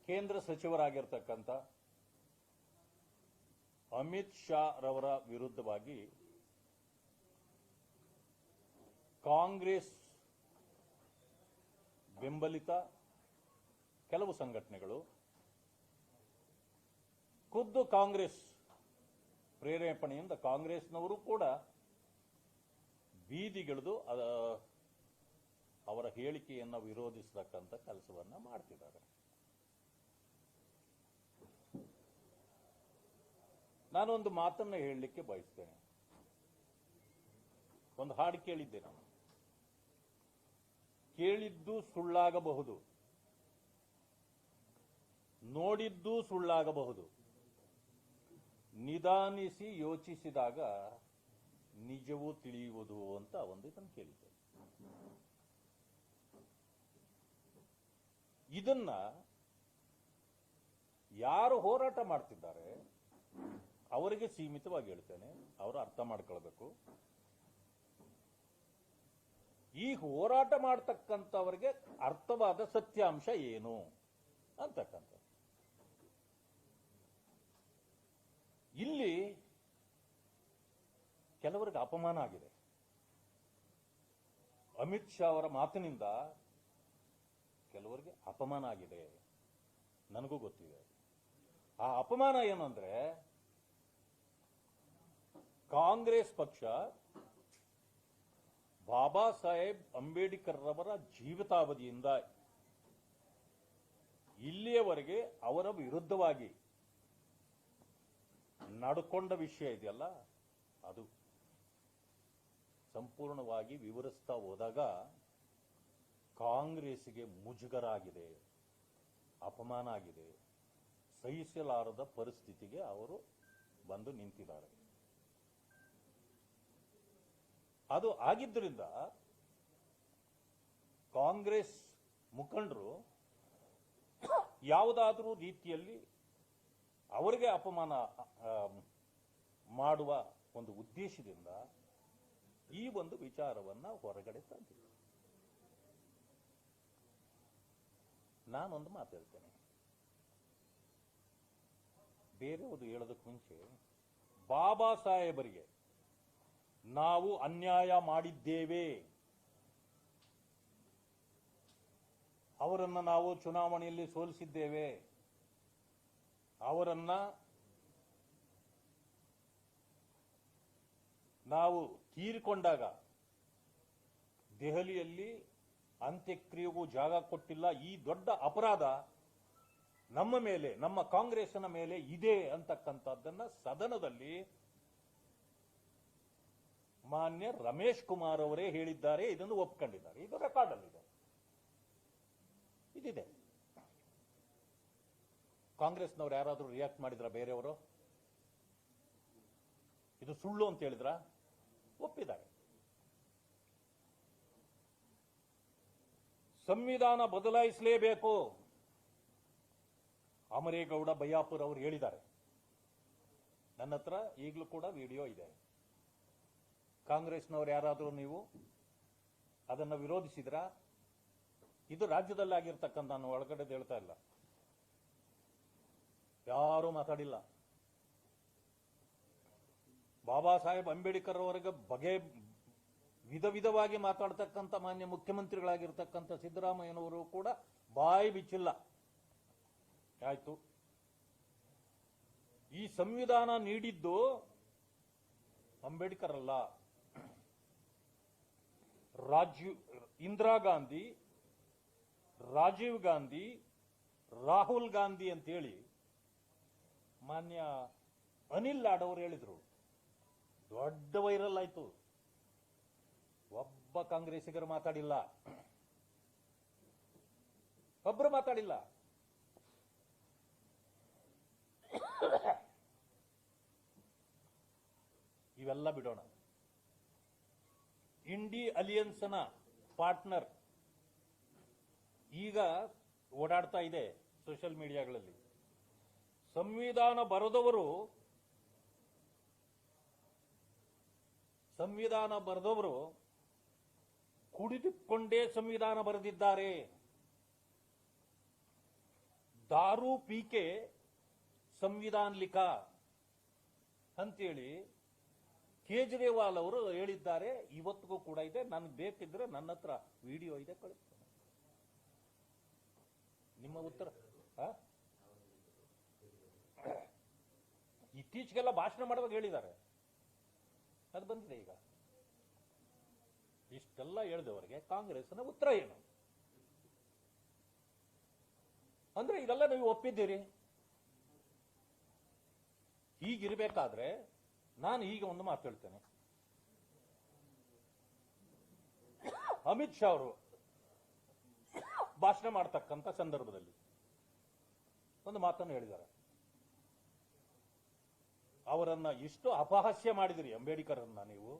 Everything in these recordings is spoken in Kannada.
ಕೇಂದ್ರ ಸಚಿವರಾಗಿರ್ತಕ್ಕಂಥ ಅಮಿತ್ ಶಾ ರವರ ವಿರುದ್ಧವಾಗಿ ಕಾಂಗ್ರೆಸ್ ಬೆಂಬಲಿತ ಕೆಲವು ಸಂಘಟನೆಗಳು, ಖುದ್ದು ಕಾಂಗ್ರೆಸ್ ಪ್ರೇರೇಪಣೆಯಿಂದ ಕಾಂಗ್ರೆಸ್ನವರು ಕೂಡ ಬೀದಿಗಿಳಿದು ಅವರ ಹೇಳಿಕೆಯನ್ನು ವಿರೋಧಿಸತಕ್ಕಂಥ ಕೆಲಸವನ್ನ ಮಾಡ್ತಿದ್ದಾರೆ. ನಾನೊಂದು ಮಾತನ್ನ ಹೇಳಲಿಕ್ಕೆ ಬಯಸ್ತೇನೆ. ಒಂದು ಹಾಡು ಕೇಳಿದ್ದೆ ನಾನು. ಕೇಳಿದ್ದು ಸುಳ್ಳಾಗಬಹುದು, ನೋಡಿದ್ದು ಸುಳ್ಳಾಗಬಹುದು, ನಿಧಾನಿಸಿ ಯೋಚಿಸಿದಾಗ ನಿಜವೂ ತಿಳಿಯುವುದು ಅಂತ ಒಂದು ಇದನ್ನು ಕೇಳಿದ್ದೆ. ಇದನ್ನ ಯಾರು ಹೋರಾಟ ಮಾಡ್ತಿದ್ದಾರೆ ಅವರಿಗೆ ಸೀಮಿತವಾಗಿ ಹೇಳ್ತೇನೆ. ಅವರು ಅರ್ಥ ಮಾಡ್ಕೊಳ್ಬೇಕು. ಈ ಹೋರಾಟ ಮಾಡತಕ್ಕಂಥವರಿಗೆ ಅರ್ಥವಾದ ಸತ್ಯಾಂಶ ಏನು ಅಂತಕ್ಕಂಥ. ಇಲ್ಲಿ ಕೆಲವರಿಗೆ ಅಪಮಾನ ಆಗಿದೆ. ಅಮಿತ್ ಶಾ ಅವರ ಮಾತಿನಿಂದ ಕೆಲವರಿಗೆ ಅಪಮಾನ ಆಗಿದೆ, ನನಗೂ ಗೊತ್ತಿದೆ. ಆ ಅಪಮಾನ ಏನಂದ್ರೆ, ಕಾಂಗ್ರೆಸ್ ಪಕ್ಷ ಬಾಬಾ ಸಾಹೇಬ್ ಅಂಬೇಡ್ಕರ್ ರವರ ಜೀವಿತಾವಧಿಯಿಂದ ಇಲ್ಲಿಯವರೆಗೆ ಅವರ ವಿರುದ್ಧವಾಗಿ ನಡ್ಕೊಂಡ ವಿಷಯ ಇದೆಯಲ್ಲ, ಅದು ಸಂಪೂರ್ಣವಾಗಿ ವಿವರಿಸ್ತಾ ಹೋದಾಗ ಕಾಂಗ್ರೆಸ್ಗೆ ಮುಜುಗರ ಆಗಿದೆ, ಅಪಮಾನ ಆಗಿದೆ, ಸಹಿಸಲಾರದ ಪರಿಸ್ಥಿತಿಗೆ ಅವರು ಬಂದು ನಿಂತಿದ್ದಾರೆ. ಅದು ಆಗಿದ್ದರಿಂದ ಕಾಂಗ್ರೆಸ್ ಮುಖಂಡರು ಯಾವುದಾದರೂ ರೀತಿಯಲ್ಲಿ ಅವರಿಗೆ ಅಪಮಾನ ಮಾಡುವ ಒಂದು ಉದ್ದೇಶದಿಂದ ಈ ಒಂದು ವಿಚಾರವನ್ನ ಹೊರಗಡೆ ತಂದಿದ್ದಾರೆ. ನಾನೊಂದು ಮಾತಾಡ್ತೇನೆ, ಬೇರೆಯವರು ಹೇಳೋದಕ್ಕೆ ಮುಂಚೆ ಬಾಬಾ ಸಾಹೇಬರಿಗೆ ನಾವು ಅನ್ಯಾಯ ಮಾಡಿದ್ದೇವೆ, ಅವರನ್ನ ನಾವು ಚುನಾವಣೆಯಲ್ಲಿ ಸೋಲಿಸಿದ್ದೇವೆ, ಅವರನ್ನ ನಾವು ತೀರಿಕೊಂಡಾಗ ದೆಹಲಿಯಲ್ಲಿ ಅಂತ್ಯಕ್ರಿಯೆಗೂ ಜಾಗ ಕೊಟ್ಟಿಲ್ಲ, ಈ ದೊಡ್ಡ ಅಪರಾಧ ನಮ್ಮ ಮೇಲೆ, ನಮ್ಮ ಕಾಂಗ್ರೆಸ್ನ ಮೇಲೆ ಇದೆ ಅಂತಕ್ಕಂಥದ್ದನ್ನ ಸದನದಲ್ಲಿ ಮಾನ್ಯ ರಮೇಶ್ ಕುಮಾರ್ ಅವರೇ ಹೇಳಿದ್ದಾರೆ. ಇದನ್ನು ಒಪ್ಕೊಂಡಿದ್ದಾರೆ. ಇದು ರೆಕಾರ್ಡ್ ಅಲ್ಲಿದೆ, ಇದಿದೆ. ಕಾಂಗ್ರೆಸ್ನವ್ರು ಯಾರಾದರೂ ರಿಯಾಕ್ಟ್ ಮಾಡಿದ್ರ? ಬೇರೆಯವರು ಇದು ಸುಳ್ಳು ಅಂತ ಹೇಳಿದ್ರ? ಒಪ್ಪಿದ್ದಾರೆ. ಸಂವಿಧಾನ ಬದಲಾಯಿಸಲೇಬೇಕು ಅಮರೇಗೌಡ ಬಯ್ಯಾಪುರ್ ಅವರು ಹೇಳಿದ್ದಾರೆ. ನನ್ನ ಹತ್ರ ಈಗಲೂ ಕೂಡ ವಿಡಿಯೋ ಇದೆ. ಕಾಂಗ್ರೆಸ್ನವರು ಯಾರಾದರೂ ನೀವು ಅದನ್ನ ವಿರೋಧಿಸಿದ್ರ? ಇದು ರಾಜ್ಯದಲ್ಲಾಗಿರ್ತಕ್ಕಂಥ, ನಾನು ಒಳಗಡೆ ಹೇಳ್ತಾ ಇಲ್ಲ, ಯಾರೂ ಮಾತಾಡಿಲ್ಲ. ಬಾಬಾ ಸಾಹೇಬ್ ಅಂಬೇಡ್ಕರ್ ಅವರಿಗೆ ವಿಧ ವಿಧವಾಗಿ ಮಾತಾಡ್ತಕ್ಕಂಥ ಮಾನ್ಯ ಮುಖ್ಯಮಂತ್ರಿಗಳಾಗಿರ್ತಕ್ಕಂಥ ಸಿದ್ದರಾಮಯ್ಯನವರು ಕೂಡ ಬಾಯಿ ಬಿಚ್ಚಿಲ್ಲ. ಆಯ್ತು, ಈ ಸಂವಿಧಾನ ನೀಡಿದ್ದು ಅಂಬೇಡ್ಕರ್ ಅಲ್ಲ, ಇಂದಿರಾ ಗಾಂಧಿ, ರಾಜೀವ್ ಗಾಂಧಿ, ರಾಹುಲ್ ಗಾಂಧಿ ಅಂತೇಳಿ ಮಾನ್ಯ ಅನಿಲ್ ಲಾಡ್ ಅವರು ಹೇಳಿದ್ರು. ದೊಡ್ಡ ವೈರಲ್ ಆಯ್ತು. ಒಬ್ಬ ಕಾಂಗ್ರೆಸ್ಸಿಗರು ಮಾತಾಡಿಲ್ಲ, ಒಬ್ಬರು ಮಾತಾಡಿಲ್ಲ. ಇವೆಲ್ಲ ಬಿಡೋಣ. ಇಂಡಿ ಅಲಿಯನ್ಸ್ನ ಪಾರ್ಟ್ನರ್ ಈಗ ಓಡಾಡ್ತಾ ಇದೆ ಸೋಷಿಯಲ್ ಮೀಡಿಯಾಗಳಲ್ಲಿ. ಸಂವಿಧಾನ ಬರೆದವರು ಕುಡಿದುಕೊಂಡೇ ಸಂವಿಧಾನ ಬರೆದಿದ್ದಾರೆ. दारू पी के संविधान लिखा ಅಂತೇಳಿ ಕೇಜ್ರಿವಾಲ್ ಅವರು ಹೇಳಿದ್ದಾರೆ. ಇವತ್ತಿಗೂ ಕೂಡ ಇದೆ. ನನಗೆ ಬೇಕಿದ್ರೆ ನನ್ನ ಹತ್ರ ವಿಡಿಯೋ ಇದೆ, ಕಳಿಸ್ತೇನೆ. ನಿಮ್ಮ ಉತ್ತರ ಇತ್ತೀಚೆಗೆಲ್ಲ ಭಾಷಣ ಮಾಡುವಾಗ ಹೇಳಿದ್ದಾರೆ, ಅದು ಬಂದಿದೆ. ಈಗ ಇಷ್ಟೆಲ್ಲ ಹೇಳಿದವರಿಗೆ ಕಾಂಗ್ರೆಸ್ನ ಉತ್ತರ ಏನು ಅಂದ್ರೆ ಇದೆಲ್ಲ ನೀವು ಒಪ್ಪಿದ್ದೀರಿ. ಹೀಗಿರ್ಬೇಕಾದ್ರೆ ನಾನು ಈಗ ಒಂದು ಮಾತು ಹೇಳ್ತೇನೆ. ಅಮಿತ್ ಶಾ ಅವರು ಭಾಷಣ ಮಾಡ್ತಕ್ಕಂಥ ಸಂದರ್ಭದಲ್ಲಿ ಒಂದು ಮಾತನ್ನು ಹೇಳಿದ್ದಾರೆ. ಅವರನ್ನ ಇಷ್ಟು ಅಪಹಾಸ್ಯ ಮಾಡಿದಿರಿ ಅಂಬೇಡ್ಕರ್ ಅನ್ನ ನೀವು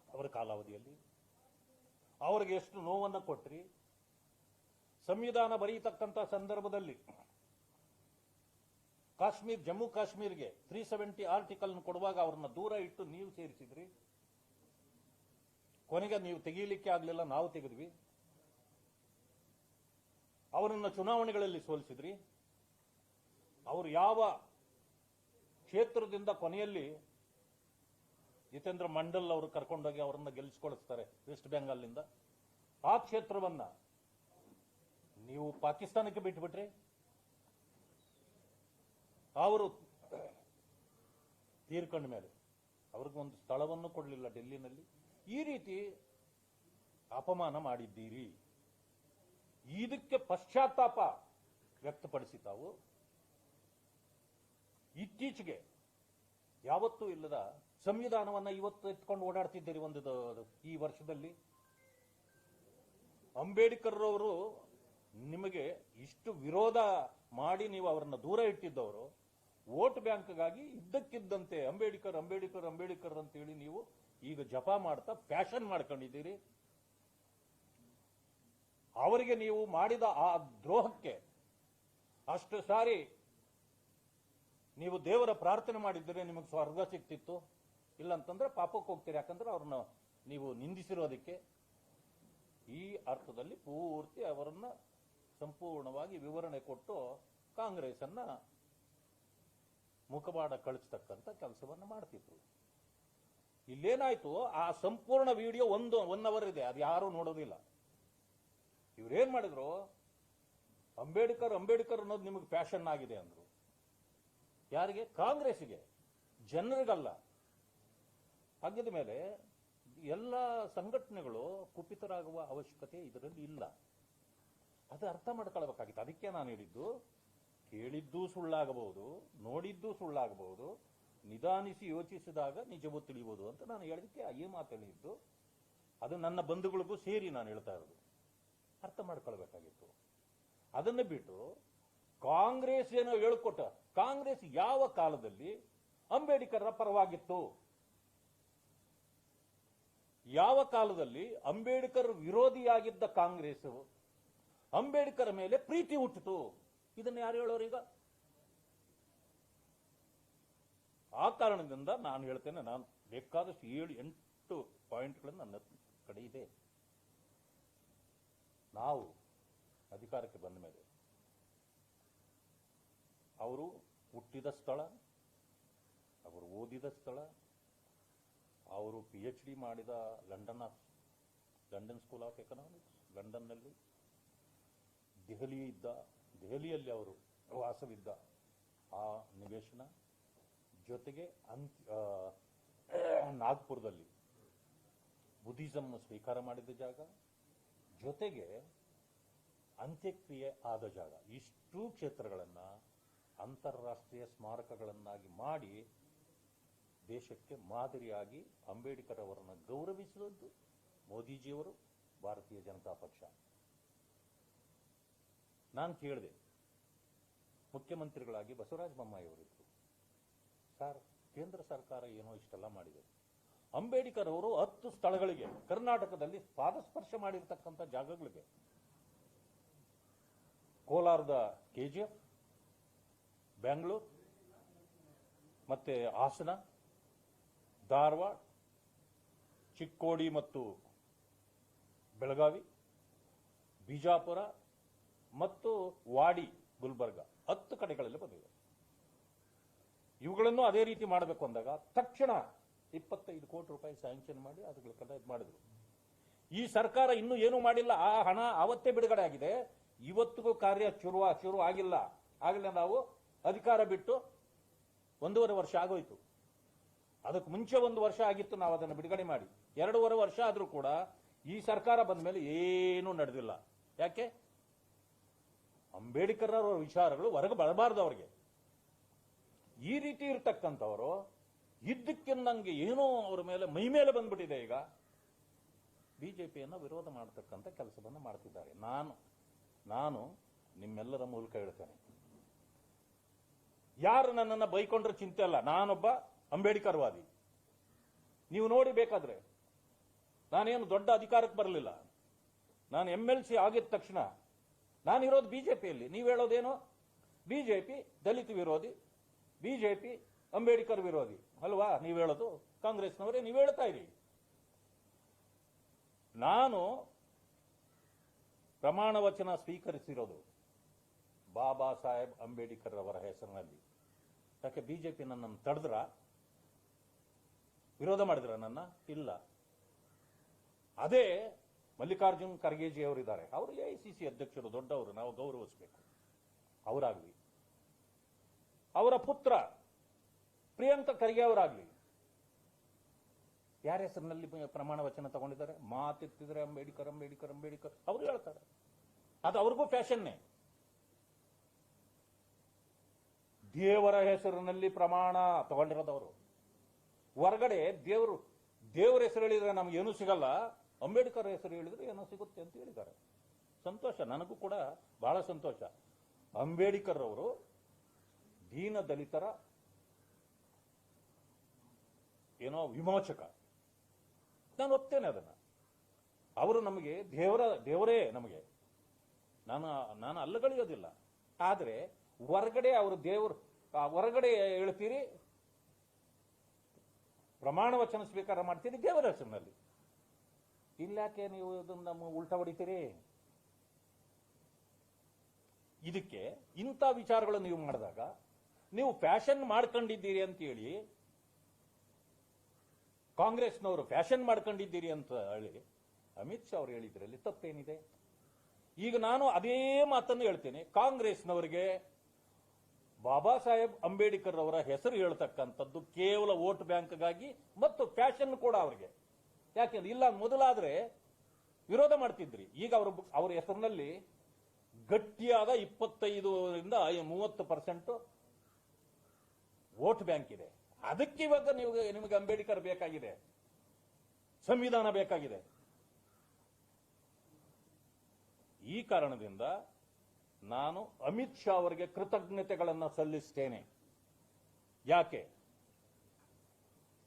ಅವರ ಕಾಲಾವಧಿಯಲ್ಲಿ. ಅವರಿಗೆ ಎಷ್ಟು ನೋವನ್ನು ಕೊಟ್ರಿ. ಸಂವಿಧಾನ ಬರೆಯತಕ್ಕಂಥ ಸಂದರ್ಭದಲ್ಲಿ ಕಾಶ್ಮೀರ್, ಜಮ್ಮು ಕಾಶ್ಮೀರ್ಗೆ 370 ಆರ್ಟಿಕಲ್ ಕೊಡುವಾಗ ಅವ್ರನ್ನ ದೂರ ಇಟ್ಟು ನೀವು ಸೇರಿಸಿದ್ರಿ. ಕೊನೆಗೆ ನೀವು ತೆಗೀಲಿಕ್ಕೆ ಆಗ್ಲಿಲ್ಲ, ನಾವು ತೆಗೆದ್ವಿ. ಅವರನ್ನ ಚುನಾವಣೆಗಳಲ್ಲಿ ಸೋಲಿಸಿದ್ರಿ. ಅವರು ಯಾವ ಕ್ಷೇತ್ರದಿಂದ ಕೊನೆಯಲ್ಲಿ ಜಿತೇಂದ್ರ ಮಂಡಲ್ ಅವರು ಕರ್ಕೊಂಡೋಗಿ ಅವರನ್ನ ಗೆಲ್ಲಿಸಿಕೊಳಿಸ್ತಾರೆ ವೆಸ್ಟ್ ಬೆಂಗಾಲ್ನಿಂದ, ಆ ಕ್ಷೇತ್ರವನ್ನ ನೀವು ಪಾಕಿಸ್ತಾನಕ್ಕೆ ಬಿಟ್ಟುಬಿಟ್ರಿ. ಅವರು ತೀರ್ಕೊಂಡ ಮೇಲೆ ಅವ್ರಿಗೊಂದು ಸ್ಥಳವನ್ನು ಕೊಡಲಿಲ್ಲ ಡೆಲ್ಲಿನಲ್ಲಿ. ಈ ರೀತಿ ಅಪಮಾನ ಮಾಡಿದ್ದೀರಿ. ಇದಕ್ಕೆ ಪಶ್ಚಾತ್ತಾಪ ವ್ಯಕ್ತಪಡಿಸಿ ತಾವು ಇತ್ತೀಚೆಗೆ ಯಾವತ್ತೂ ಇಲ್ಲದ ಸಂವಿಧಾನವನ್ನ ಇವತ್ತು ಎತ್ಕೊಂಡು ಓಡಾಡ್ತಿದ್ದೀರಿ. ಈ ವರ್ಷದಲ್ಲಿ ಅಂಬೇಡ್ಕರ್ ಅವರು ನಿಮಗೆ ಇಷ್ಟು ವಿರೋಧ ಮಾಡಿ ನೀವು ಅವರನ್ನ ದೂರ ಇಟ್ಟಿದ್ದವರು ವೋಟ್ ಬ್ಯಾಂಕ್ಗಾಗಿ ಇದ್ದಕ್ಕಿದ್ದಂತೆ ಅಂಬೇಡ್ಕರ್ ಅಂಬೇಡ್ಕರ್ ಅಂಬೇಡ್ಕರ್ ಅಂತೇಳಿ ನೀವು ಈಗ ಜಪ ಮಾಡ್ತಾ ಫ್ಯಾಷನ್ ಮಾಡ್ಕೊಂಡಿದ್ದೀರಿ. ಅವರಿಗೆ ನೀವು ಮಾಡಿದ ಆ ದ್ರೋಹಕ್ಕೆ ಅಷ್ಟು ಸಾರಿ ನೀವು ದೇವರ ಪ್ರಾರ್ಥನೆ ಮಾಡಿದ್ದರೆ ನಿಮಗೆ ಸ್ವರ್ಗ ಸಿಕ್ತಿತ್ತು. ಇಲ್ಲಂತಂದ್ರೆ ಪಾಪಕ್ಕೆ ಹೋಗ್ತೀರಿ. ಯಾಕಂದ್ರೆ ಅವ್ರನ್ನ ನೀವು ನಿಂದಿಸಿರೋದಕ್ಕೆ. ಈ ಅರ್ಥದಲ್ಲಿ ಪೂರ್ತಿ ಅವರನ್ನ ಸಂಪೂರ್ಣವಾಗಿ ವಿವರಣೆ ಕೊಟ್ಟು ಕಾಂಗ್ರೆಸ್ ಅನ್ನ ಮುಖವಾಡ ಕಳಿಸ್ತಕ್ಕಂಥ ಕೆಲಸವನ್ನ ಮಾಡ್ತಿದ್ರು. ಇಲ್ಲೇನಾಯ್ತು, ಆ ಸಂಪೂರ್ಣ ವಿಡಿಯೋ 1 ಅವರ್ ಇದೆ, ಅದು ಯಾರು ನೋಡೋದಿಲ್ಲ. ಇವ್ರೇನ್ ಮಾಡಿದ್ರು, ಅಂಬೇಡ್ಕರ್ ಅಂಬೇಡ್ಕರ್ ಅನ್ನೋದು ನಿಮಗೆ ಫ್ಯಾಷನ್ ಆಗಿದೆ ಅಂದ್ರು. ಯಾರಿಗೆ? ಕಾಂಗ್ರೆಸ್ಗೆ, ಜನರಿಗಲ್ಲ. ಹಾಗಿದ ಮೇಲೆ ಎಲ್ಲ ಸಂಘಟನೆಗಳು ಕುಪಿತರಾಗುವ ಅವಶ್ಯಕತೆ ಇದರಲ್ಲಿ ಇಲ್ಲ. ಅದು ಅರ್ಥ ಮಾಡ್ಕೊಳ್ಬೇಕಾಗಿತ್ತು. ಅದಕ್ಕೆ ನಾನು ಹೇಳಿದ್ದು, ಕೇಳಿದ್ದೂ ಸುಳ್ಳಾಗಬಹುದು, ನೋಡಿದ್ದೂ ಸುಳ್ಳಾಗಬಹುದು, ನಿಧಾನಿಸಿ ಯೋಚಿಸಿದಾಗ ನಿಜವೂ ತಿಳಿಯುವುದು ಅಂತ ನಾನು ಹೇಳಿದಕ್ಕೆ ಈ ಮಾತು ಹೇಳಿದ್ದು. ಅದು ನನ್ನ ಬಂಧುಗಳಿಗೂ ಸೇರಿ ನಾನು ಹೇಳ್ತಾ ಇರೋದು. ಅರ್ಥ ಮಾಡ್ಕೊಳ್ಬೇಕಾಗಿತ್ತು. ಅದನ್ನು ಬಿಟ್ಟು ಕಾಂಗ್ರೆಸ್ ಏನೋ ಹೇಳ್ಕೊಟ್ಟ. ಕಾಂಗ್ರೆಸ್ ಯಾವ ಕಾಲದಲ್ಲಿ ಅಂಬೇಡ್ಕರ್ ಪರವಾಗಿತ್ತು? ಯಾವ ಕಾಲದಲ್ಲಿ ಅಂಬೇಡ್ಕರ್ ವಿರೋಧಿಯಾಗಿದ್ದ ಕಾಂಗ್ರೆಸ್ ಅಂಬೇಡ್ಕರ್ ಮೇಲೆ ಪ್ರೀತಿ ಹುಟ್ಟಿತು? ಇದನ್ನು ಯಾರು ಹೇಳೋರೀಗ? ಆ ಕಾರಣದಿಂದ ನಾನು ಹೇಳ್ತೇನೆ, ನಾನು ಬೇಕಾದಷ್ಟು 7-8 ಪಾಯಿಂಟ್ಗಳನ್ನು ನನ್ನ ಕಡೆ ಇದೆ. ನಾವು ಅಧಿಕಾರಕ್ಕೆ ಬಂದ ಮೇಲೆ ಅವರು ಹುಟ್ಟಿದ ಸ್ಥಳ, ಅವರು ಓದಿದ ಸ್ಥಳ, ಅವರು PhD ಮಾಡಿದ ಲಂಡನ್ ಸ್ಕೂಲ್ ಆಫ್ ಎಕನಾಮಿಕ್ಸ್ ಲಂಡನ್ನಲ್ಲಿ, ದೆಹಲಿಯಲ್ಲಿ ಅವರು ವಾಸವಿದ್ದ ಆ ನಿವೇಶನ, ಜೊತೆಗೆ ನಾಗ್ಪುರದಲ್ಲಿ ಬುದ್ಧಿಸಮ್ ಸ್ವೀಕಾರ ಮಾಡಿದ ಜಾಗ, ಜೊತೆಗೆ ಅಂತ್ಯಕ್ರಿಯೆ ಆದ ಜಾಗ. ಇಷ್ಟೂ ಕ್ಷೇತ್ರಗಳನ್ನು ಅಂತಾರಾಷ್ಟ್ರೀಯ ಸ್ಮಾರಕಗಳನ್ನಾಗಿ ಮಾಡಿ ದೇಶಕ್ಕೆ ಮಾದರಿಯಾಗಿ ಅಂಬೇಡ್ಕರ್ ಅವರನ್ನು ಗೌರವಿಸಿದದ್ದು ಮೋದಿಜಿಯವರು, ಭಾರತೀಯ ಜನತಾ ಪಕ್ಷ. ನಾನು ಕೇಳಿದೆ, ಮುಖ್ಯಮಂತ್ರಿಗಳಾಗಿ ಬಸವರಾಜ ಬೊಮ್ಮಾಯಿಯವರಿದ್ರು. ಸರ್, ಕೇಂದ್ರ ಸರ್ಕಾರ ಏನೋ ಇಷ್ಟೆಲ್ಲ ಮಾಡಿದೆ, ಅಂಬೇಡ್ಕರ್ ಅವರು 10 ಸ್ಥಳಗಳಿಗೆ ಕರ್ನಾಟಕದಲ್ಲಿ ಪಾದಸ್ಪರ್ಶ ಮಾಡಿರ್ತಕ್ಕಂಥ ಜಾಗಗಳಿಗೆ, ಕೋಲಾರದ KGF, ಬೆಂಗಳೂರು, ಮತ್ತೆ ಹಾಸನ, ಧಾರವಾಡ, ಚಿಕ್ಕೋಡಿ ಮತ್ತು ಬೆಳಗಾವಿ, ಬಿಜಾಪುರ ಮತ್ತು ವಾಡಿ ಗುಲ್ಬರ್ಗ 10 ಕಡೆಗಳಲ್ಲಿ ಬಂದಿದೆ. ಇವುಗಳನ್ನು ಅದೇ ರೀತಿ ಮಾಡಬೇಕು ಅಂದಾಗ ತಕ್ಷಣ 25 ಕೋಟಿ ರೂಪಾಯಿ ಸ್ಯಾಂಕ್ಷನ್ ಮಾಡಿ ಅದಕ್ಕೆಲ್ಲ ಇದು ಮಾಡಿದ್ರು. ಈ ಸರ್ಕಾರ ಇನ್ನೂ ಏನೂ ಮಾಡಿಲ್ಲ. ಆ ಹಣ ಅವತ್ತೇ ಬಿಡುಗಡೆ ಆಗಿದೆ. ಇವತ್ತಿಗೂ ಕಾರ್ಯ ಶುರು ಆಗಿಲ್ಲ. ಆಗಲೇ ನಾವು ಅಧಿಕಾರ ಬಿಟ್ಟು 1.5 ವರ್ಷ ಆಗೋಯ್ತು. ಅದಕ್ಕೆ ಮುಂಚೆ 1 ವರ್ಷ ಆಗಿತ್ತು ನಾವು ಅದನ್ನು ಬಿಡುಗಡೆ ಮಾಡಿ. 2.5 ವರ್ಷ ಆದರೂ ಕೂಡ ಈ ಸರ್ಕಾರ ಬಂದ ಮೇಲೆ ಏನೂ ನಡೆದಿಲ್ಲ. ಯಾಕೆ? ಅಂಬೇಡ್ಕರ್ ಅವರ ವಿಚಾರಗಳು ಹೊರಗೆ ಬರಬಾರ್ದು ಅವ್ರಿಗೆ. ಈ ರೀತಿ ಇರ್ತಕ್ಕಂಥವರು ಇದ್ದಕ್ಕಿಂದಂಗೆ ಏನೋ ಅವರ ಮೇಲೆ ಮೈ ಮೇಲೆ ಬಂದ್ಬಿಟ್ಟಿದೆ. ಈಗ ಬಿಜೆಪಿಯನ್ನು ವಿರೋಧ ಮಾಡತಕ್ಕಂಥ ಕೆಲಸವನ್ನು ಮಾಡ್ತಿದ್ದಾರೆ. ನಾನು ನಿಮ್ಮೆಲ್ಲರ ಮೂಲಕ ಹೇಳ್ತೇನೆ, ಯಾರು ನನ್ನನ್ನು ಬೈಕೊಂಡ್ರೆ ಚಿಂತೆ ಅಲ್ಲ. ನಾನೊಬ್ಬ ಅಂಬೇಡ್ಕರ್ವಾದಿ. ನೀವು ನೋಡಿ ಬೇಕಾದ್ರೆ ನಾನೇನು ದೊಡ್ಡ ಅಧಿಕಾರಕ್ಕೆ ಬರಲಿಲ್ಲ. ನಾನು MLC ಆಗಿದ ತಕ್ಷಣ ನಾನಿರೋದು ಬಿಜೆಪಿಯಲ್ಲಿ. ನೀವು ಹೇಳೋದೇನು? ಬಿಜೆಪಿ ದಲಿತ ವಿರೋಧಿ, ಬಿಜೆಪಿ ಅಂಬೇಡ್ಕರ್ ವಿರೋಧಿ ಅಲ್ವಾ ನೀವು ಹೇಳೋದು? ಕಾಂಗ್ರೆಸ್ನವರೇ ನೀವು ಹೇಳ್ತಾ ಇರಿ. ನಾನು ಪ್ರಮಾಣ ವಚನ ಸ್ವೀಕರಿಸಿರೋದು ಬಾಬಾ ಸಾಹೇಬ್ ಅಂಬೇಡ್ಕರ್ ಅವರ ಹೆಸರಿನಲ್ಲಿ. ಯಾಕೆ ಬಿಜೆಪಿ ನನ್ನನ್ನು ತಡೆದ್ರ? ವಿರೋಧ ಮಾಡಿದ್ರ ನನ್ನ? ಇಲ್ಲ. ಅದೇ ಮಲ್ಲಿಕಾರ್ಜುನ್ ಖರ್ಗೆಜಿ ಅವರಿದ್ದಾರೆ. ಅವರು AICC ಅಧ್ಯಕ್ಷರು, ದೊಡ್ಡವರು, ನಾವು ಗೌರವಿಸಬೇಕು. ಅವರಾಗ್ಲಿ, ಅವರ ಪುತ್ರ ಪ್ರಿಯಾಂಕ ಖರ್ಗೆ ಅವರಾಗ್ಲಿ, ಯಾರ ಹೆಸರಿನಲ್ಲಿ ಪ್ರಮಾಣ ವಚನ ತಗೊಂಡಿದ್ದಾರೆ? ಮಾತೆತ್ತಿದ್ರೆ ಅಂಬೇಡ್ಕರ್ ಅಂಬೇಡ್ಕರ್ ಅಂಬೇಡ್ಕರ್ ಅವರು ಹೇಳ್ತಾರೆ. ಅದು ಅವ್ರಿಗೂ ಫ್ಯಾಷನ್ನೇ. ದೇವರ ಹೆಸರಿನಲ್ಲಿ ಪ್ರಮಾಣ ತಗೊಂಡಿರೋದವರು. ಹೊರಗಡೆ ದೇವರ ಹೆಸರು ಹೇಳಿದ್ರೆ ನಮ್ಗೇನೂ ಸಿಗಲ್ಲ, ಅಂಬೇಡ್ಕರ್ ಹೆಸರು ಹೇಳಿದ್ರೆ ಏನೋ ಸಿಗುತ್ತೆ ಅಂತ ಹೇಳಿದ್ದಾರೆ. ಸಂತೋಷ, ನನಗೂ ಕೂಡ ಬಹಳ ಸಂತೋಷ. ಅಂಬೇಡ್ಕರ್ ಅವರು ದೀನ ದಲಿತರ ಏನೋ ವಿಮೋಚಕ. ನಾನು ಒಪ್ತೇನೆ ಅದನ್ನ. ಅವರು ನಮಗೆ ದೇವರೇ ನಮಗೆ. ನಾನು ಅಲ್ಲಗಳೆಯೋದಿಲ್ಲ. ಆದರೆ ಹೊರಗಡೆ ಅವರು ಹೊರಗಡೆ ಹೇಳ್ತೀರಿ, ಪ್ರಮಾಣ ವಚನ ಸ್ವೀಕಾರ ಮಾಡ್ತೀರಿ ದೇವರ ಹೆಸರಿನಲ್ಲಿ. ಇಲ್ಲಾಕೆ ನೀವು ಇದನ್ನ ಉಲ್ಟಾ ಹೊಡಿತೀರಿ? ಇದಕ್ಕೆ ಇಂಥ ವಿಚಾರಗಳು ನೀವು ಮಾಡಿದಾಗ ನೀವು ಫ್ಯಾಷನ್ ಮಾಡ್ಕೊಂಡಿದ್ದೀರಿ ಅಂತ ಹೇಳಿ, ಕಾಂಗ್ರೆಸ್ನವರು ಫ್ಯಾಷನ್ ಮಾಡ್ಕೊಂಡಿದ್ದೀರಿ ಅಂತ ಹೇಳಿ ಅಮಿತ್ ಶಾ ಅವರು ಹೇಳಿದ್ರಲ್ಲಿ ತಪ್ಪೇನಿದೆ? ಈಗ ನಾನು ಅದೇ ಮಾತನ್ನು ಹೇಳ್ತೇನೆ. ಕಾಂಗ್ರೆಸ್ನವರಿಗೆ ಬಾಬಾ ಸಾಹೇಬ್ ಅಂಬೇಡ್ಕರ್ ಅವರ ಹೆಸರು ಹೇಳ್ತಕ್ಕಂಥದ್ದು ಕೇವಲ ವೋಟ್ ಬ್ಯಾಂಕ್ಗಾಗಿ ಮತ್ತು ಫ್ಯಾಷನ್ ಕೂಡ ಅವರಿಗೆ. ಯಾಕೆಂದ್ರೆ ಇಲ್ಲ, ಮೊದಲಾದ್ರೆ ವಿರೋಧ ಮಾಡ್ತಿದ್ರಿ. ಈಗ ಅವ್ರ ಹೆಸರಿನಲ್ಲಿ ಗಟ್ಟಿಯಾದ 25ರಿಂದ 30% ವೋಟ್ ಬ್ಯಾಂಕ್ ಇದೆ. ಅದಕ್ಕೆ ಇವಾಗ ನಿಮಗೆ ಅಂಬೇಡ್ಕರ್ ಬೇಕಾಗಿದೆ, ಸಂವಿಧಾನ ಬೇಕಾಗಿದೆ. ಈ ಕಾರಣದಿಂದ ನಾನು ಅಮಿತ್ ಶಾ ಅವರಿಗೆ ಕೃತಜ್ಞತೆಗಳನ್ನು ಸಲ್ಲಿಸ್ತೇನೆ. ಯಾಕೆ?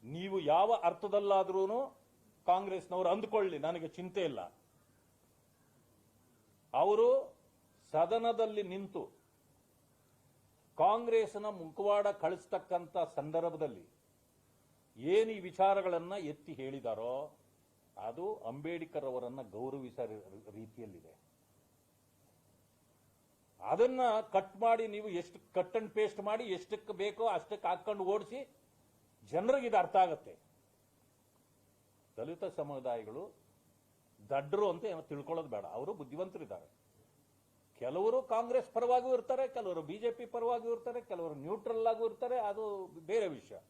ನೀವು ಯಾವ ಅರ್ಥದಲ್ಲಾದ್ರೂ ಕಾಂಗ್ರೆಸ್ನವರು ಅಂದುಕೊಳ್ಳಿ, ನನಗೆ ಚಿಂತೆ ಇಲ್ಲ. ಅವರು ಸದನದಲ್ಲಿ ನಿಂತು ಕಾಂಗ್ರೆಸ್ನ ಮುಖವಾಡ ಕಳಿಸ್ತಕ್ಕಂಥ ಸಂದರ್ಭದಲ್ಲಿ ಏನು ಈ ವಿಚಾರಗಳನ್ನ ಎತ್ತಿ ಹೇಳಿದಾರೋ ಅದು ಅಂಬೇಡ್ಕರ್ ಅವರನ್ನ ಗೌರವಿಸೋ ರೀತಿಯಲ್ಲಿದೆ. ಅದನ್ನ ಕಟ್ ಮಾಡಿ ನೀವು ಎಷ್ಟು ಕಟ್ ಅಂಡ್ ಪೇಸ್ಟ್ ಮಾಡಿ ಎಷ್ಟಕ್ಕೆ ಬೇಕೋ ಅಷ್ಟಕ್ಕೆ ಹಾಕೊಂಡು ಓಡಿಸಿ ಜನರಿಗೆ ಇದು ಅರ್ಥ ಆಗುತ್ತೆ. ದಲಿತ ಸಮುದಾಯಗಳು ದಡ್ಡರು ಅಂತ ಏನೋ ತಿಳ್ಕೊಳ್ಳೋದು ಬೇಡ. ಅವರು ಬುದ್ಧಿವಂತರಿದ್ದಾರೆ. ಕೆಲವರು ಕಾಂಗ್ರೆಸ್ ಪರವಾಗೂ ಇರ್ತಾರೆ, ಕೆಲವರು ಬಿಜೆಪಿ ಪರವಾಗೂ ಇರ್ತಾರೆ, ಕೆಲವರು ನ್ಯೂಟ್ರಲ್ ಆಗೂ ಇರ್ತಾರೆ. ಅದು ಬೇರೆ ವಿಷಯ.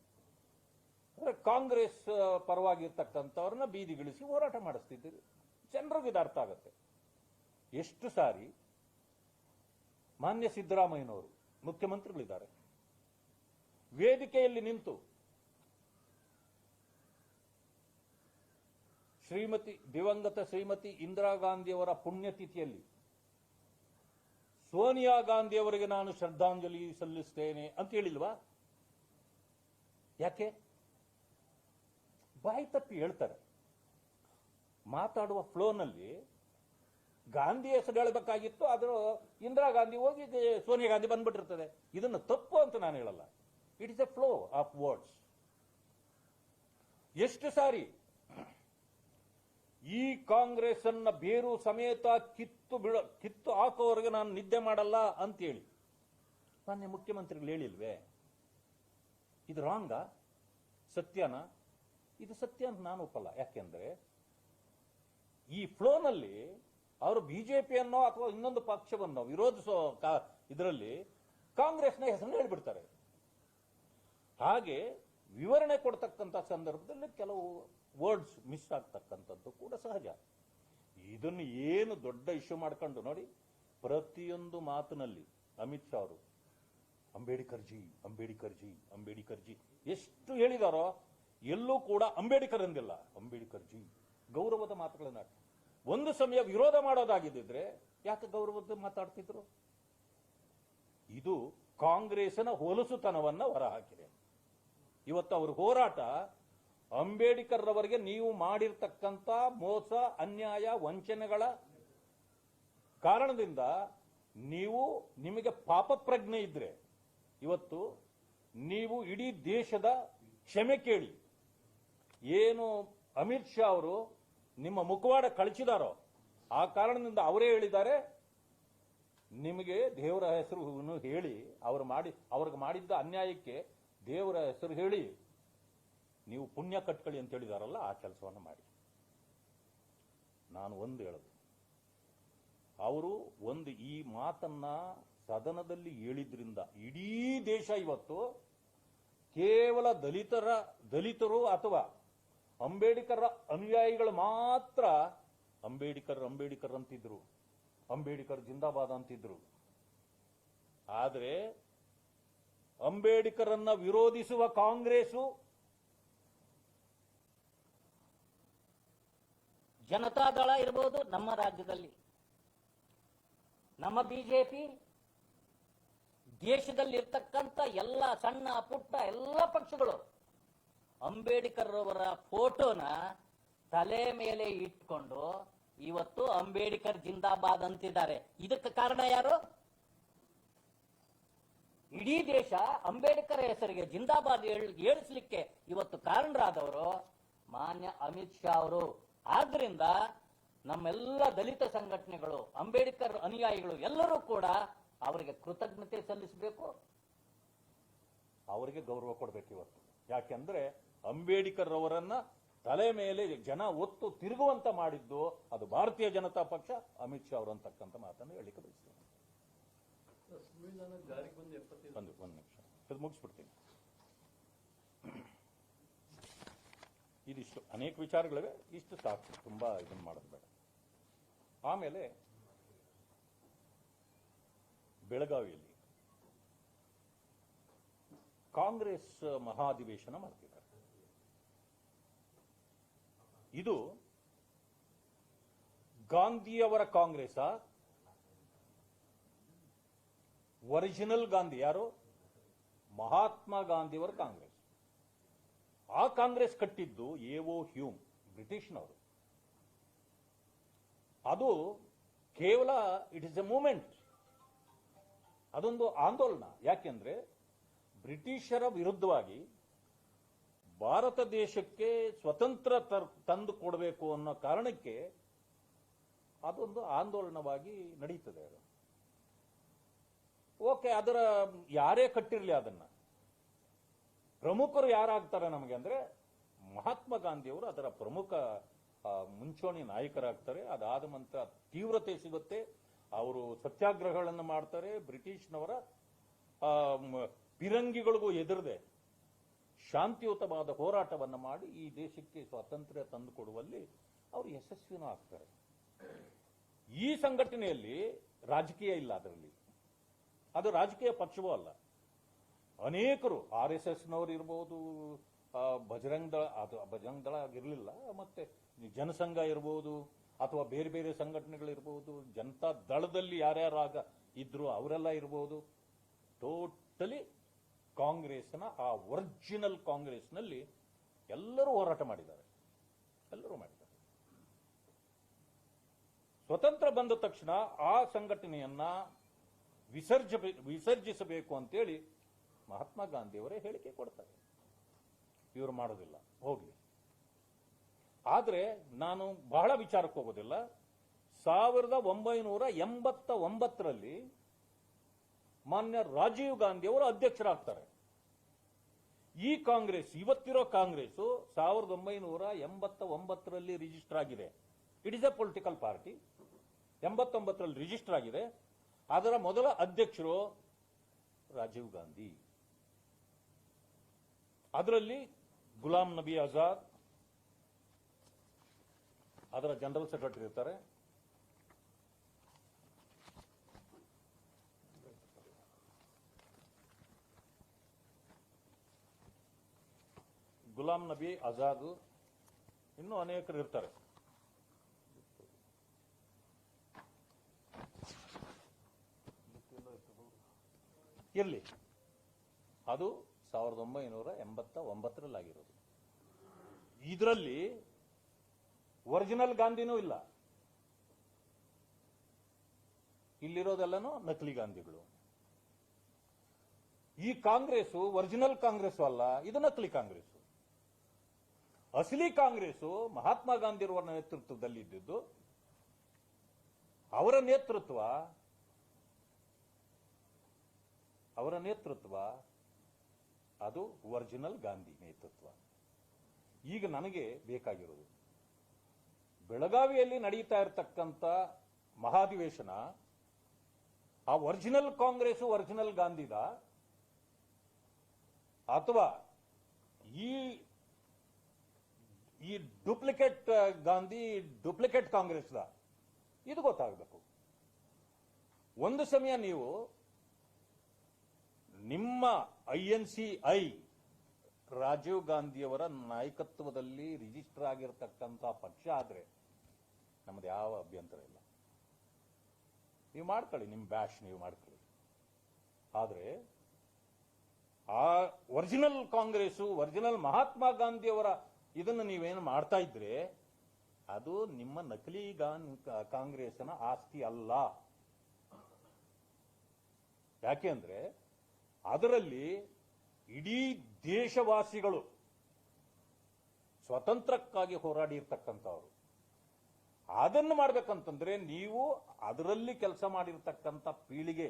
ಕಾಂಗ್ರೆಸ್ ಪರವಾಗಿರ್ತಕ್ಕಂಥವ್ರನ್ನ ಬೀದಿಗಿಳಿಸಿ ಹೋರಾಟ ಮಾಡಿಸ್ತಿದ್ದೀರಿ. ಜನರಿಗೆ ಇದು ಅರ್ಥ ಆಗುತ್ತೆ. ಎಷ್ಟು ಸಾರಿ ಮಾನ್ಯ ಸಿದ್ದರಾಮಯ್ಯನವರು ಮುಖ್ಯಮಂತ್ರಿಗಳಿದ್ದಾರೆ, ವೇದಿಕೆಯಲ್ಲಿ ನಿಂತು ದಿವಂಗತ ಶ್ರೀಮತಿ ಇಂದಿರಾ ಗಾಂಧಿಯವರ ಪುಣ್ಯತಿಥಿಯಲ್ಲಿ ಸೋನಿಯಾ ಗಾಂಧಿಯವರಿಗೆ ನಾನು ಶ್ರದ್ಧಾಂಜಲಿ ಸಲ್ಲಿಸ್ತೇನೆ ಅಂತ ಹೇಳಿಲ್ವಾ? ಯಾಕೆ? ಬಾಯಿ ತಪ್ಪಿ ಹೇಳ್ತಾರೆ. ಮಾತಾಡುವ ಫ್ಲೋನಲ್ಲಿ ಗಾಂಧಿ ಹೆಸರು ಹೇಳಬೇಕಾಗಿತ್ತು, ಆದರೂ ಇಂದಿರಾ ಗಾಂಧಿ ಹೋಗಿ ಸೋನಿಯಾ ಗಾಂಧಿ ಬಂದ್ಬಿಟ್ಟಿರ್ತದೆ. ಇದನ್ನು ತಪ್ಪು ಅಂತ ನಾನು ಹೇಳಲ್ಲ. It is A flow of words. ಎಷ್ಟು ಸಾರಿ ಈ ಕಾಂಗ್ರೆಸ್ ಅನ್ನ ಬೇರು ಸಮೇತ ಕಿತ್ತು ಹಾಕೋವರೆಗೆ ನಾನು ನಿದ್ದೆ ಮಾಡಲ್ಲ ಅಂತೇಳಿ ಮಾನ್ಯ ಮುಖ್ಯಮಂತ್ರಿಗಳು ಹೇಳಿಲ್ವೇ ಇದು ರಾಂಗಾ ಸತ್ಯನಾ? ಇದು ಸತ್ಯ ಅಂತ ನಾನು ಒಪ್ಪಲ್ಲ. ಯಾಕೆಂದ್ರೆ ಈ ಫ್ಲೋನಲ್ಲಿ ಅವರು ಬಿಜೆಪಿಯನ್ನೋ ಅಥವಾ ಇನ್ನೊಂದು ಪಕ್ಷವನ್ನೋ ವಿರೋಧಿಸೋ ಇದರಲ್ಲಿ ಕಾಂಗ್ರೆಸ್ನ ಹೆಸರನ್ನು ಹೇಳ್ಬಿಡ್ತಾರೆ. ಹಾಗೆ ವಿವರಣೆ ಕೊಡ್ತಕ್ಕಂಥ ಸಂದರ್ಭದಲ್ಲಿ ಕೆಲವು ವರ್ಡ್ಸ್ ಮಿಸ್ ಆಗ್ತಕ್ಕಂಥದ್ದು ಕೂಡ ಸಹಜ. ಇದನ್ನು ಏನು ದೊಡ್ಡ ಇಶ್ಯೂ ಮಾಡ್ಕೊಂಡು ನೋಡಿ, ಪ್ರತಿಯೊಂದು ಮಾತಿನಲ್ಲಿ ಅಮಿತ್ ಶಾ ಅವರು Ambedkar G Ambedkar G Ambedkar G ಎಷ್ಟು ಹೇಳಿದಾರೋ ಎಲ್ಲೂ ಕೂಡ ಅಂಬೇಡ್ಕರ್ ಅಂದಿಲ್ಲ. ಅಂಬೇಡ್ಕರ್ ಜಿ ಗೌರವದ ಮಾತುಗಳನ್ನ ಒಂದು ಸಮಯ ವಿರೋಧ ಮಾಡೋದಾಗಿದ್ದಿದ್ರೆ ಯಾಕೆ ಗೌರವದ ಮಾತಾಡ್ತಿದ್ರು? ಇದು ಕಾಂಗ್ರೆಸ್ನ ಹೊಲಸುತನವನ್ನ ಹೊರಹಾಕಿದೆ. ಇವತ್ತು ಅವ್ರ ಹೋರಾಟ ಅಂಬೇಡ್ಕರ್ ರವರಿಗೆ ನೀವು ಮಾಡಿರ್ತಕ್ಕಂಥ ಮೋಸ, ಅನ್ಯಾಯ, ವಂಚನೆಗಳ ಕಾರಣದಿಂದ ನಿಮಗೆ ಪಾಪ ಪ್ರಜ್ಞೆ ಇದ್ರೆ ಇವತ್ತು ನೀವು ಇಡೀ ದೇಶದ ಕ್ಷಮೆ ಕೇಳಿ. ಏನು ಅಮಿತ್ ಶಾ ಅವರು ನಿಮ್ಮ ಮುಖವಾಡ ಕಳಿಸಿದಾರೋ ಆ ಕಾರಣದಿಂದ ಅವರೇ ಹೇಳಿದ್ದಾರೆ, ನಿಮಗೆ ದೇವರ ಹೆಸರು ಹೇಳಿ ಅವ್ರಿಗೆ ಮಾಡಿದ್ದ ಅನ್ಯಾಯಕ್ಕೆ ದೇವರ ಹೆಸರು ಹೇಳಿ ನೀವು ಪುಣ್ಯ ಕಟ್ಕೊಳ್ಳಿ ಅಂತ ಹೇಳಿದಾರಲ್ಲ, ಆ ಕೆಲಸವನ್ನು ಮಾಡಿ. ನಾನು ಒಂದು ಹೇಳೋದು, ಅವರು ಈ ಮಾತನ್ನ ಸದನದಲ್ಲಿ ಹೇಳಿದ್ರಿಂದ ಇಡೀ ದೇಶ ಇವತ್ತು ಕೇವಲ ದಲಿತರು ಅಥವಾ ಅಂಬೇಡ್ಕರ್ ಅನುಯಾಯಿಗಳು ಮಾತ್ರ ಅಂಬೇಡ್ಕರ್ ಅಂತಿದ್ರು, ಅಂಬೇಡ್ಕರ್ ಜಿಂದಾಬಾದ್ ಅಂತಿದ್ರು. ಆದ್ರೆ ಅಂಬೇಡ್ಕರ್ ಅನ್ನ ವಿರೋಧಿಸುವ ಕಾಂಗ್ರೆಸ್ಸು, ಜನತಾದಳ ಇರಬಹುದು ನಮ್ಮ ರಾಜ್ಯದಲ್ಲಿ, ನಮ್ಮ ಬಿಜೆಪಿ, ದೇಶದಲ್ಲಿರ್ತಕ್ಕಂಥ ಎಲ್ಲ ಸಣ್ಣ ಪುಟ್ಟ ಎಲ್ಲ ಪಕ್ಷಗಳು ಅಂಬೇಡ್ಕರ್ ಅವರ ಫೋಟೋನ ತಲೆ ಮೇಲೆ ಇಟ್ಕೊಂಡು ಇವತ್ತು ಅಂಬೇಡ್ಕರ್ ಜಿಂದಾಬಾದ್ ಅಂತಿದ್ದಾರೆ. ಇದಕ್ಕೆ ಕಾರಣ ಯಾರು? ಇಡೀ ದೇಶ ಅಂಬೇಡ್ಕರ್ ಹೆಸರಿಗೆ ಜಿಂದಾಬಾದ್ ಹೇಳಿಸ್ಲಿಕ್ಕೆ ಇವತ್ತು ಕಾರಣರಾದವರು ಮಾನ್ಯ ಅಮಿತ್ ಶಾ ಅವರು. ಆದ್ರಿಂದ ನಮ್ಮೆಲ್ಲ ದಲಿತ ಸಂಘಟನೆಗಳು, ಅಂಬೇಡ್ಕರ್ ಅನುಯಾಯಿಗಳು ಎಲ್ಲರೂ ಕೂಡ ಅವರಿಗೆ ಕೃತಜ್ಞತೆ ಸಲ್ಲಿಸಬೇಕು, ಅವರಿಗೆ ಗೌರವ ಕೊಡಬೇಕು ಇವತ್ತು. ಯಾಕೆಂದ್ರೆ ಅಂಬೇಡ್ಕರ್ ಅವರನ್ನ ತಲೆ ಮೇಲೆ ಜನ ಒತ್ತು ತಿರುಗುವಂತ ಮಾಡಿದ್ದು ಅದು ಭಾರತೀಯ ಜನತಾ ಪಕ್ಷ, ಅಮಿತ್ ಶಾ ಅವರು ಅಂತಕ್ಕಂಥ ಮಾತನ್ನು ಹೇಳಿಕೆ ಬಯಸ್ತೇನೆ. ಒಂದು ನಿಮಿಷ ಇದು ಮುಗಿಸ್ಬಿಡ್ತೀನಿ. ಇದಿಷ್ಟು ಅನೇಕ ವಿಚಾರಗಳಿವೆ, ಇಷ್ಟು ಸಾಕು, ತುಂಬಾ ಇದನ್ನು ಮಾಡೋದು ಬೇಡ. ಆಮೇಲೆ ಬೆಳಗಾವಿಯಲ್ಲಿ ಕಾಂಗ್ರೆಸ್ ಮಹಾಧಿವೇಶನ ಮಾಡ್ತಿದ್ದಾರೆ. ಇದು ಗಾಂಧಿಯವರ ಕಾಂಗ್ರೆಸ್, ಒರಿಜಿನಲ್ ಗಾಂಧಿ ಯಾರು? ಮಹಾತ್ಮ ಗಾಂಧಿಯವರ ಕಾಂಗ್ರೆಸ್. ಆ ಕಾಂಗ್ರೆಸ್ ಕಟ್ಟಿದ್ದು ಎಒ ಹ್ಯೂಮ್, ಬ್ರಿಟಿಷ್ನವರು. ಅದು ಕೇವಲ ಇಟ್ ಇಸ್ ಎ ಮೂವ್ಮೆಂಟ್, ಅದೊಂದು ಆಂದೋಲನ. ಯಾಕೆಂದ್ರೆ ಬ್ರಿಟಿಷರ ವಿರುದ್ಧವಾಗಿ ಭಾರತ ದೇಶಕ್ಕೆ ಸ್ವತಂತ್ರ ತಂದು ಕೊಡಬೇಕು ಅನ್ನೋ ಕಾರಣಕ್ಕೆ ಅದೊಂದು ಆಂದೋಲನವಾಗಿ ನಡೀತದೆ. ಅದು ಓಕೆ, ಅದರ ಯಾರೇ ಕಟ್ಟಿರಲಿ, ಅದನ್ನ ಪ್ರಮುಖರು ಯಾರಾಗ್ತಾರೆ ನಮಗೆ ಅಂದ್ರೆ ಮಹಾತ್ಮ ಗಾಂಧಿಯವರು ಅದರ ಪ್ರಮುಖ ಮುಂಚೂಣಿ ನಾಯಕರಾಗ್ತಾರೆ. ಅದಾದ ನಂತರ ತೀವ್ರತೆ ಸಿಗುತ್ತೆ, ಅವರು ಸತ್ಯಾಗ್ರಹಗಳನ್ನು ಮಾಡ್ತಾರೆ. ಬ್ರಿಟಿಷ್ನವರ ಪಿರಂಗಿಗಳಿಗೂ ಎದುರದೆ ಶಾಂತಿಯುತವಾದ ಹೋರಾಟವನ್ನು ಮಾಡಿ ಈ ದೇಶಕ್ಕೆ ಸ್ವಾತಂತ್ರ್ಯ ತಂದುಕೊಡುವಲ್ಲಿ ಅವರು ಯಶಸ್ವಿನೂ ಆಗ್ತಾರೆ. ಈ ಸಂಘಟನೆಯಲ್ಲಿ ರಾಜಕೀಯ ಇಲ್ಲ, ಅದರಲ್ಲಿ ಅದು ರಾಜಕೀಯ ಪಕ್ಷವೂ ಅಲ್ಲ. ಅನೇಕರು RSSನವರು ಇರಬಹುದು, ಬಜರಂಗ್ ದಳ, ಅದು ಬಜರಂಗ್ ದಳ ಆಗಿರಲಿಲ್ಲ, ಮತ್ತೆ ಜನಸಂಘ ಇರಬಹುದು ಅಥವಾ ಬೇರೆ ಬೇರೆ ಸಂಘಟನೆಗಳಿರ್ಬೋದು, ಜನತಾ ದಳದಲ್ಲಿ ಯಾರ್ಯಾರಾಗ ಇದ್ರು ಅವರೆಲ್ಲ ಇರಬಹುದು. ಟೋಟಲಿ ಕಾಂಗ್ರೆಸ್ನ ಆ ಒರಿಜಿನಲ್ ಕಾಂಗ್ರೆಸ್ನಲ್ಲಿ ಎಲ್ಲರೂ ಹೋರಾಟ ಮಾಡಿದ್ದಾರೆ, ಎಲ್ಲರೂ ಮಾಡಿದ್ದಾರೆ. ಸ್ವತಂತ್ರ ಬಂದ ತಕ್ಷಣ ಆ ಸಂಘಟನೆಯನ್ನ ವಿಸರ್ಜಿಸಬೇಕು ಅಂತೇಳಿ ಮಹಾತ್ಮ ಗಾಂಧಿಯವರೇ ಹೇಳಿಕೆ ಕೊಡ್ತಾರೆ. ಇವರು ಮಾಡೋದಿಲ್ಲ, ಹೋಗ್ಲಿ. ಆದ್ರೆ ನಾನು ಬಹಳ ವಿಚಾರಕ್ಕೆ ಹೋಗೋದಿಲ್ಲ. 1989ರಲ್ಲಿ ಮಾನ್ಯ ರಾಜೀವ್ ಗಾಂಧಿ ಅವರು ಅಧ್ಯಕ್ಷರಾಗ್ತಾರೆ. ಈ ಕಾಂಗ್ರೆಸ್, ಇವತ್ತಿರೋ ಕಾಂಗ್ರೆಸ್ 1989ರಲ್ಲಿ ರಿಜಿಸ್ಟರ್ ಆಗಿದೆ. It is a political party. 89ರಲ್ಲಿ ರಿಜಿಸ್ಟರ್ ಆಗಿದೆ. ಅದರ ಮೊದಲ ಅಧ್ಯಕ್ಷರು ರಾಜೀವ್ ಗಾಂಧಿ. ಅದರಲ್ಲಿ ಗುಲಾಂ ನಬಿ ಆಜಾದ್ ಅದರ ಜನರಲ್ ಸೆಕ್ರೆಟರಿ ಇರ್ತಾರೆ. ಗುಲಾಂ ನಬಿ ಆಜಾದ್, ಇನ್ನೂ ಅನೇಕರು ಇರ್ತಾರೆ. ಇರಲಿ, ಅದು 1989ರಲ್ಲಿ ಆಗಿರೋದು. ಇದರಲ್ಲಿ ಒರಿಜಿನಲ್ ಗಾಂಧಿನೂ ಇಲ್ಲ. ಇಲ್ಲಿರೋದೆಲ್ಲನೂ ನಕಲಿ ಗಾಂಧಿಗಳು. ಈ ಕಾಂಗ್ರೆಸ್ ಒರಿಜಿನಲ್ ಕಾಂಗ್ರೆಸ್ ಅಲ್ಲ, ಇದು ನಕಲಿ ಕಾಂಗ್ರೆಸ್. ಅಸಲಿ ಕಾಂಗ್ರೆಸ್ ಮಹಾತ್ಮ ಗಾಂಧಿಯವರ ನೇತೃತ್ವದಲ್ಲಿ ಇದ್ದಿದ್ದು. ಅವರ ನೇತೃತ್ವ ಅದು ಒರಿಜಿನಲ್ ಗಾಂಧಿ ನೇತೃತ್ವ. ಈಗ ನನಗೆ ಬೇಕಾಗಿರೋದು ಬೆಳಗಾವಿಯಲ್ಲಿ ನಡೀತಾ ಇರತಕ್ಕಂಥ ಮಹಾಧಿವೇಶನ ಆ ಒರಿಜಿನಲ್ ಕಾಂಗ್ರೆಸ್ ಒರಿಜಿನಲ್ ಗಾಂಧಿದ ಅಥವಾ ಈ ಡೂಪ್ಲಿಕೇಟ್ ಗಾಂಧಿ ಡೂಪ್ಲಿಕೇಟ್ ಕಾಂಗ್ರೆಸ್ದ, ಇದು ಗೊತ್ತಾಗಬೇಕು. ಒಂದು ಸಮಯ ನೀವು ನಿಮ್ಮ INCI ರಾಜೀವ್ ಗಾಂಧಿಯವರ ನಾಯಕತ್ವದಲ್ಲಿ ರಿಜಿಸ್ಟರ್ ಆಗಿರತಕ್ಕಂಥ ಪಕ್ಷ ಆದ್ರೆ ನಮ್ದು ಯಾವ ಅಭ್ಯಂತರ ಇಲ್ಲ. ನೀವು ಮಾಡ್ಕೊಳ್ಳಿ, ನಿಮ್ಮ ಬ್ಯಾಶ್ ನೀವು ಮಾಡ್ಕೊಳ್ಳಿ. ಆದ್ರೆ ಆ ಒರಿಜಿನಲ್ ಕಾಂಗ್ರೆಸ್ ಒರಿಜಿನಲ್ ಮಹಾತ್ಮ ಗಾಂಧಿಯವರ ಇದನ್ನು ನೀವೇನು ಮಾಡ್ತಾ ಇದ್ರೆ ಅದು ನಿಮ್ಮ ನಕಲಿ ಕಾಂಗ್ರೆಸ್ನ ಆಸ್ತಿ ಅಲ್ಲ. ಯಾಕೆ ಅಂದ್ರೆ ಅದರಲ್ಲಿ ಇಡೀ ದೇಶವಾಸಿಗಳು ಸ್ವತಂತ್ರಕ್ಕಾಗಿ ಹೋರಾಡಿರ್ತಕ್ಕಂಥವ್ರು. ಅದನ್ನು ಮಾಡ್ಬೇಕಂತಂದ್ರೆ ನೀವು ಅದರಲ್ಲಿ ಕೆಲಸ ಮಾಡಿರ್ತಕ್ಕಂಥ ಪೀಳಿಗೆ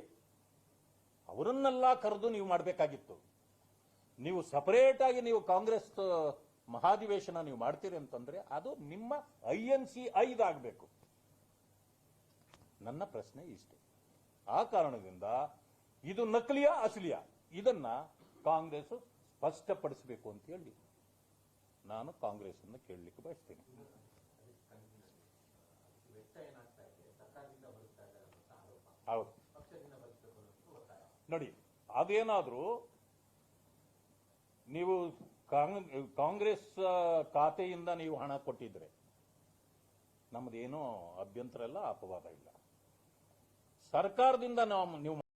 ಅವರನ್ನೆಲ್ಲ ಕರೆದು ನೀವು ಮಾಡಬೇಕಾಗಿತ್ತು. ನೀವು ಸಪರೇಟ್ ಆಗಿ ನೀವು ಕಾಂಗ್ರೆಸ್ ಮಹಾಧಿವೇಶನ ನೀವು ಮಾಡ್ತೀರಿ ಅಂತಂದ್ರೆ ಅದು ನಿಮ್ಮ INCI ಆಗಬೇಕು. ನನ್ನ ಪ್ರಶ್ನೆ ಇಷ್ಟೇ. ಆ ಕಾರಣದಿಂದ ಇದು ನಕಲಿಯ ಅಸಲಿಯ ಇದನ್ನ ಕಾಂಗ್ರೆಸ್ ಸ್ಪಷ್ಟಪಡಿಸಬೇಕು ಅಂತ ಹೇಳಿ ನಾನು ಕಾಂಗ್ರೆಸ್ ಅನ್ನು ಕೇಳಲಿಕ್ಕೆ ಬಯಸ್ತೇನೆ. ಹೌದು ನೋಡಿ, ಅದೇನಾದ್ರೂ ನೀವು ಕಾಂಗ್ರೆಸ್ ಖಾತೆಯಿಂದ ನೀವು ಹಣ ಕೊಟ್ಟಿದ್ರೆ ನಮ್ದೇನೋ ಅಭ್ಯಂತರ ಇಲ್ಲ, ಅಪವಾದ ಇಲ್ಲ. ಸರ್ಕಾರದಿಂದ ನೀವು